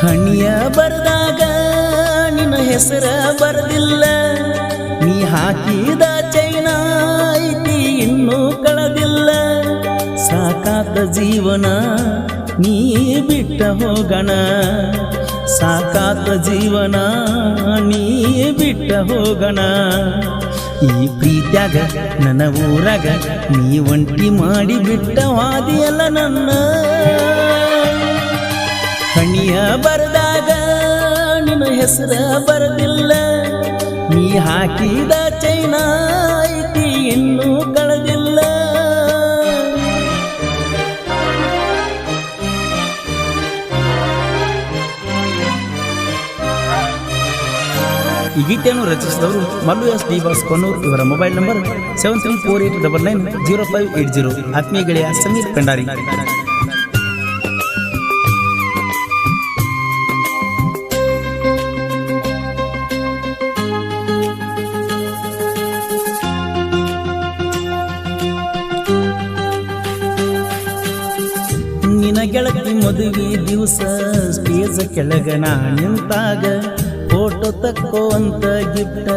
ಹಣಿಯ ಬರದಾಗ ನಿನ್ನ ಹೆಸರ ಬರದಿಲ್ಲ, ನೀ ಹಾಕಿದ ಚೈನ ಐತಿ ಇನ್ನೂ ಕಳದಿಲ್ಲ. ಸಾಕಾತ ಜೀವನ ನೀ ಬಿಟ್ಟ ಹೋಗಣ, ಸಾಕಾತ ಜೀವನ ನೀ ಬಿಟ್ಟ ಹೋಗಣ. ಈ ಪ್ರೀತ್ಯಾಗ ನನ್ನ ಊರಾಗ ನೀ ಒಂಟಿ ಮಾಡಿ ಬಿಟ್ಟ ವಾದಿಯಲ್ಲ ನನ್ನ. ಹಣಿಯ ಬರದಾಗ ನಿನ್ನ ಹೆಸರ ಬರದಿಲ್ಲ, ನೀ ಹಾಕಿದ ಚೈನ ಐತಿ ಇನ್ನೂ ಕಳದಿಲ್ಲ. ಈ ಗೀತೆಯನ್ನು ರಚಿಸಿದವರು ಮಲ್ಲು ಎಸ್ ಡಿ ಬಾಸ್ ಕೊನ್ನೂರ್. ಇವರ ಮೊಬೈಲ್ ನಂಬರ್ 7348990580. ಆತ್ಮೀಯ ಗೆಳೆಯ ಸಮೀರ್ ಪೆಂಡಾರಿ. ನಿನ ಗೆಳತಿ ಮದುವೆ ದಿವಸ ಸ್ಟೇಜ್ ಕೆಳಗ ನಾ ನಿಂತಾಗ ಫೋಟೋ ತಕ್ಕೋ ಅಂತ ಗಿಫ್ಟ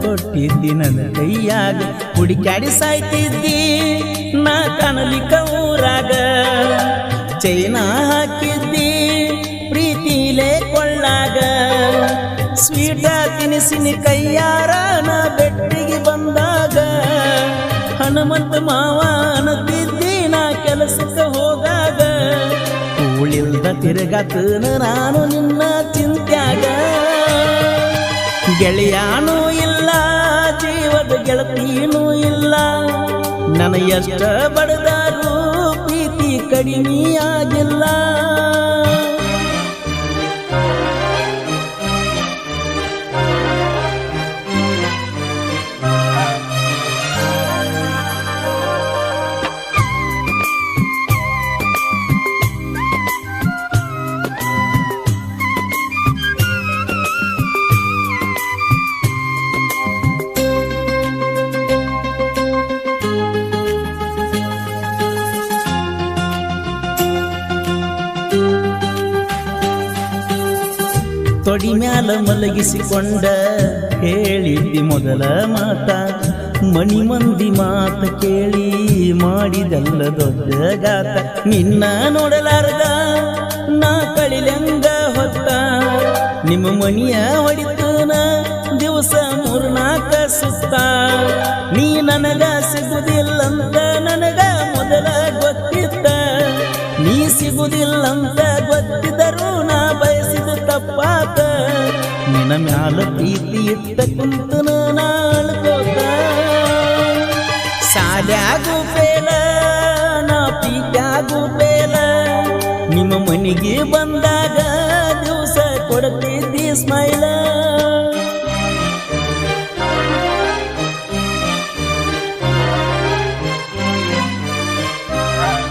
ಕೊಟ್ಟಿದ್ದಿ ನನ್ನ ಕೈಯಾಗ. ಹುಡುಕ್ಯಾಡಿ ಸಾಯ್ತಿದ್ದಿ ನಾ ಕಾಣಲಿಕ್ಕ ಊರಾಗ, ಚೈನ ಹಾಕಿದ್ದಿ ಪ್ರೀತಿಲೇ ಕೊಳ್ಳಾಗ. ಸ್ವೀಟ ತಿನಿಸಿನಿ ಕೈಯಾರ ನಾ ಬೆಟ್ಟಿಗೆ ಬಂದಾಗ, ಹನುಮಂತ ಮಾವ ಅನ್ನತಿದ್ದಿ ನಾ ಕೆಲಸಕ್ಕೆ ಹೋಗಾಗ. ಉಳಿಲ್ದ ತಿರುಗಾತನ ನಾನು ನಿನ್ನ ಚಿಂತ್ಯಾಗ, ಗೆಳೆಯಾನೂ ಇಲ್ಲ ಜೀವದ ಗೆಳತೀನೂ ಇಲ್ಲ. ನನ್ನ ಎಷ್ಟ ಬಡದಾರು ಪ್ರೀತಿ ಕಡಿಮೆಯಾಗಿಲ್ಲ. ತೊಡಿ ಮ್ಯಾಲ ಮಲಗಿಸಿಕೊಂಡ ಹೇಳಿದ್ದಿ ಮೊದಲ ಮಾತ, ಮಣಿ ಮಂದಿ ಮಾತ ಕೇಳಿ ಮಾಡಿದಲ್ಲ ದೊಡ್ಡ ಗಾತ. ನಿನ್ನ ನೋಡಲಾರ್ದ ನಾ ಕಳಿಲೆಂಗ ಹೊತ್ತ, ನಿಮ್ಮ ಮಣಿಯ ಹೊಡಿತನ ದಿವಸ 3-4 ಸುತ್ತ. ನೀ ನನಗ ಸಿಗುದಿಲ್ಲಂತ ನನಗ ಮೊದಲ ಗೊತ್ತಿತ್ತ, ನೀ ಸಿಗುದಿಲ್ಲಂತ ಗೊತ್ತಿದ್ದರೂ ನಾ ಬಯಸಿದ ತಪ್ಪಾತ. ನಿನ್ನ ಮ್ಯಾಲ ಪ್ರೀತಿ ಇಟ್ಟ ಕುಂತನ ನಾಳ್ಕೋತ, ಸಾಲ್ಯಾಗೂ ಫೇಲ ನಾ ಪ್ರೀತ್ಯಾಗೂ ಫೇಲ. ನಿಮ್ಮ ಮನೆಗೆ ಬಂದಾಗ ದಿವಸ ಕೊಡ್ತಿದ್ದಿ ಸ್ಮೈಲ.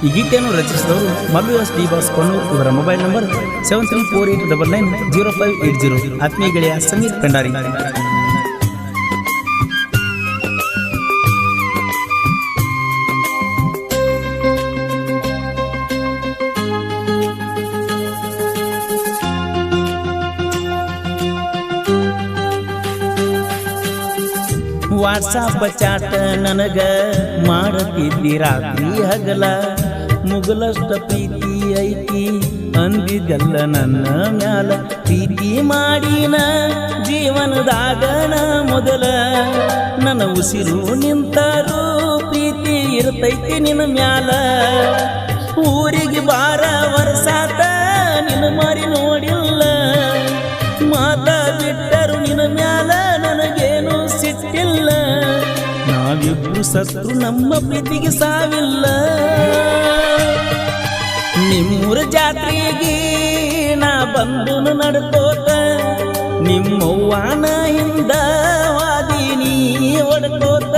ಈ ಗೀತೆಯನ್ನು ರಚಿಸಿದವರು ಮಲ್ಲು ಎಸ್ ಡಿ ಬಾಸ್ ಕೊನ್ನೂರ್. ಇವರ ಮೊಬೈಲ್ ನಂಬರ್ 7348990580. ಆತ್ಮೀಯ ಗೆಳೆಯ ಸಮೀರ್ ಪೆಂಡಾರಿ. ವಾಟ್ಸಾಪ್ ಚಾಟ ನನಗ ಮಾಡತಿದ್ದಿ ರಾತ್ರಿ ಹಗಲ, ಮುಗಲಷ್ಟ ಪ್ರೀತಿ ಐತಿ ಅಂದಿದ್ದೆಲ್ಲ ನನ್ನ ಮ್ಯಾಲ. ಪ್ರೀತಿ ಮಾಡಿನ ಜೀವನದಾಗನ ಮೊದಲ, ನನ್ನ ಉಸಿರು ನಿಂತರೂ ಪ್ರೀತಿ ಇರ್ತೈತಿ ನಿನ್ನ ಮ್ಯಾಲ. ಊರಿಗೆ ಬಾರ ವರ್ಷಾತ ನಿನ್ನ ಮಾರಿ ನೋಡಿಲ್ಲ, ಮಾತ ಬಿಟ್ಟರು ನಿನ್ನ ಮ್ಯಾಲ ನನಗೇನು ಸಿಟ್ಟಿಲ್ಲ. ನಾವಿಬ್ರು ಸತ್ರು ನಮ್ಮ ಪ್ರೀತಿಗೆ ಸಾವಿಲ್ಲ. ನಿಮ್ಮೂರ ಜಾತ್ರೆಗೆ ನಾ ಬಂದು ನಡ್ಕೋತ, ನಿಮ್ಮವ್ವನ ಹಿಂದ ವಾದಿನಿ ಹೊಡ್ಕೋತ.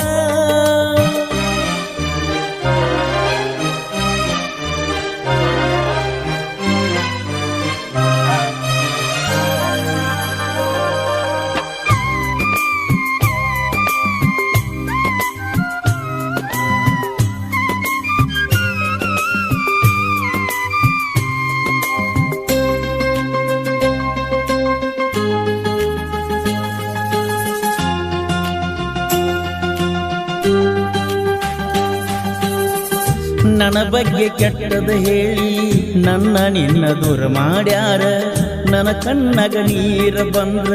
ನನ್ನ ಬಗ್ಗೆ ಕೆಟ್ಟದ ಹೇಳಿ ನನ್ನ ನಿನ್ನ ದೂರ ಮಾಡ್ಯಾರ. ನನ್ನ ಕಣ್ಣಗ ನೀರ ಬಂದ್ರ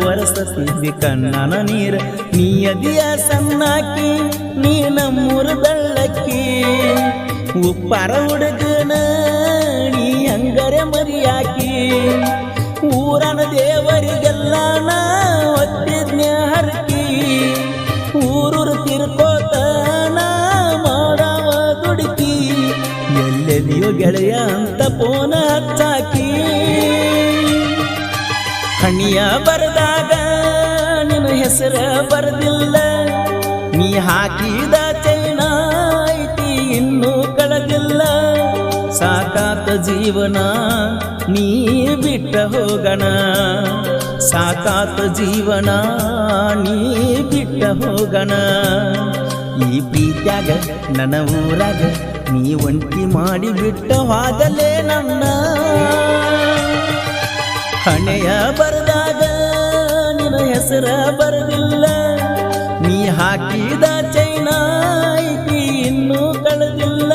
ವರಸತಿದ್ದಿ ಕಣ್ಣನ ನೀರ. ನೀ ಅದಿಯ ಸಣ್ಣಾಕಿ ನೀ ನಮ್ಮೂರ ಬೆಳ್ಳಕ್ಕಿ, ಉಪ್ಪಾರ ಹುಡುಗನ ನೀ ಹಂಗರೆ ಮರಿಯಾಕಿ. ಊರನ ದೇವರಿಗೆಲ್ಲ ನಾ ಒತ್ತಿದ್ನೆ ಹರಕಿ, ಊರೂರು ತಿರ್ಕೋತ ನಾ ಮಾಡವ ದುಡುಕಿ. ಎಲ್ಲೆದಿಯೋ ಗೆಳೆಯ ಅಂತ ಪೋನ ಹಚ್ಚಾಕಿ. ಹಣಿಯ ಬರದಾಗ ನಿನ್ನ ಹೆಸರ ಬರದಿಲ್ಲ, ನೀ ಹಾಕಿದ ಚೈನ ಐತಿ ಇನ್ನೂ ಕಳೆದಿಲ್ಲ. ಸಾಕಾತ ಜೀವನ ನೀ ಬಿಟ್ಟ ಹೋಗಣ, ಸಾಕಾತ ಜೀವನ ನೀ ಬಿಟ್ಟ ಹೋಗಣ. ಈ ಪ್ರೀತ್ಯಾಗ ನನ್ನ ಊರಾಗ ನೀ ಒಂಟಿ ಮಾಡಿ ಬಿಟ್ಟ ಹೋಗಲೇ ನನ್ನ. ಹಣೆಯ ಬರದಾಗ ನಿನ್ನ ಹೆಸರ ಬರದಿಲ್ಲ, ನೀ ಹಾಕಿದ ಚೈನ ಐತಿ ಇನ್ನೂ ಕಳೆದಿಲ್ಲ.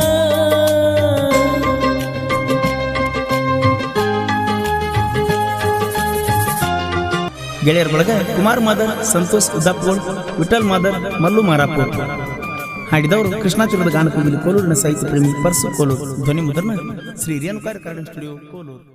ಗೆಳೆಯರ ಬಳಗ ಕುಮಾರ್ ಮಾದರ್, ಸಂತೋಷ್ ಉದ್ದಾಪುರ್, ವಿಠಲ್ ಮಾದರ್, ಮಲ್ಲು ಮಾರಾಪುರ್. ಹಾಡಿದವರು ಕೃಷ್ಣಾಚುರದ ಗಾನಕೂಗಿಲಿ ಕೋಲೂರಿನ ಸಾಹಿತ್ಯ ಪ್ರೇಮಿ ಪರ್ಸು ಕೋಲೂರು. ಧ್ವನಿ ಮುದ್ರಣ ಶ್ರೀ ರೇಣುಕಾರ ಕಾರ್ಡನ್ ಸ್ಟುಡಿಯೋ ಕೋಲೂರು.